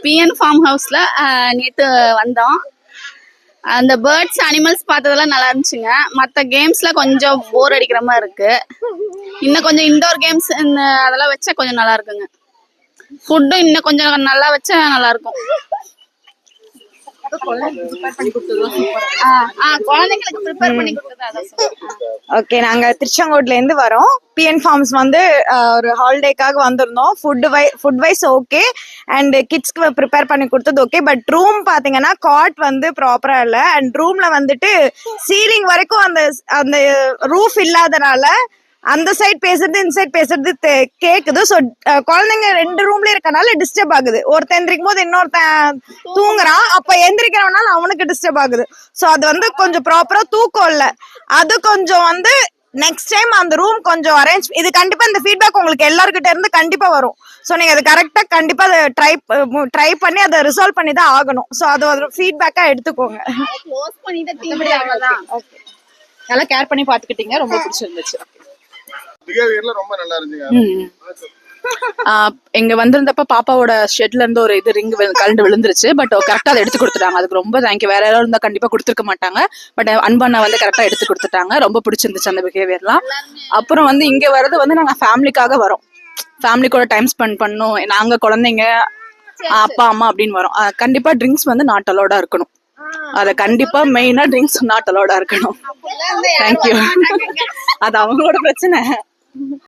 PN form ஹவுஸ்ல நேற்று வந்தோம். அந்த பேர்ட்ஸ் அனிமல்ஸ் பார்த்ததெல்லாம் நல்லா இருந்துச்சுங்க. மற்ற கேம்ஸ்ல கொஞ்சம் போர் அடிக்கிற மாதிரி இருக்கு. இன்னும் கொஞ்சம் இன்டோர் கேம்ஸ் அதெல்லாம் வச்சா கொஞ்சம் நல்லா இருக்குங்க. ஃபுட்டும் இன்னும் கொஞ்சம் நல்லா வச்சா நல்லா இருக்கும். குழந்தைங்களுக்கு ப்ரிப்பேர் பண்ணி கொடுத்தது. ஓகே, நாங்க திருச்செங்கோட்ல இருந்து வரோம். பிஎன் ஃபார்ம்ஸ் வந்து ஒரு ஹாலிடேக்காக வந்திருந்தோம். ஃபுட் வைஸ் ஓகே, அண்ட் கிட்ஸ்க்கு ப்ரிப்பேர் பண்ணி கொடுத்தது ஓகே. பட் ரூம் பாத்தீங்கன்னா காட் வந்து ப்ராப்பரா இல்ல, அண்ட் ரூம்ல வந்துட்டு சீலிங் வரைக்கும் அந்த அந்த ரூஃப் இல்லாதனால அந்த சைட் பேசுறது இந்த சைட் பேசுறது கேக்குது. ஸோ குழந்தைங்க 2 ரூம்ல இருக்கனால டிஸ்டர்ப் ஆகுது. ஒருத்தன் எந்திரிக்கும் போது இன்னொருத்தன் தூங்குறான், அப்ப எந்திரிக்கிறவனால அவனுக்கு டிஸ்டர்ப் ஆகுது. ஸோ அது வந்து கொஞ்சம் ப்ராப்பரா தூக்கம் இல்ல. அது கொஞ்சம் வந்து நெக்ஸ்ட் டைம் அந்த ரூம் கொஞ்சம் அரேஞ்ச், இது கண்டிப்பா இந்த ஃபீட்பேக் உங்களுக்கு எல்லார்கிட்ட இருந்து கண்டிப்பா வரும். ஸோ நீங்க அது கரெக்டா கண்டிப்பா அதை ட்ரை பண்ணி அதை ரிசால்வ் பண்ணி தான் ஆகணும். ஸோ அது ஒரு ஃபீட்பேக்கா எடுத்துக்கோங்க. நல்லா கேர் பண்ணி பாத்துக்கிட்டீங்க, ரொம்ப பிடிச்சிருந்துச்சு. ரொம்ப நல்லா இருந்துச்சு. எங்க வந்திருந்தப்ப பாப்பாவோட ஷெட்ல இருந்து ஒரு இது ரிங் கலண்டு விழுந்துருச்சு. பட் கரெக்டா அதை எடுத்து கொடுத்துட்டாங்க. அதுக்கு ரொம்ப தேங்க்யூ. வேற யாராவது இருந்தா கண்டிப்பா கொடுத்துருக்க மாட்டாங்க. பட் அன்பண்ணா வந்து கரெக்டா எடுத்து கொடுத்துட்டாங்க. ரொம்ப பிடிச்சிருந்துச்சு அந்த பிஹேவியர்லாம். அப்புறம் வந்து இங்க வர்றது வந்து நாங்க ஃபேமிலிக்காக வரோம். ஃபேமிலி கூட டைம் ஸ்பெண்ட் பண்ணணும். நாங்க குழந்தைங்க அப்பா அம்மா அப்படின்னு வரோம். கண்டிப்பா ட்ரிங்க்ஸ் வந்து நாட் அலோடா இருக்கணும். அத கண்டிப்பா மெயினா ட்ரிங்க்ஸ் நாட் அலோடா இருக்கணும். தேங்க்யூ. அது அவங்களோட பிரச்சனை.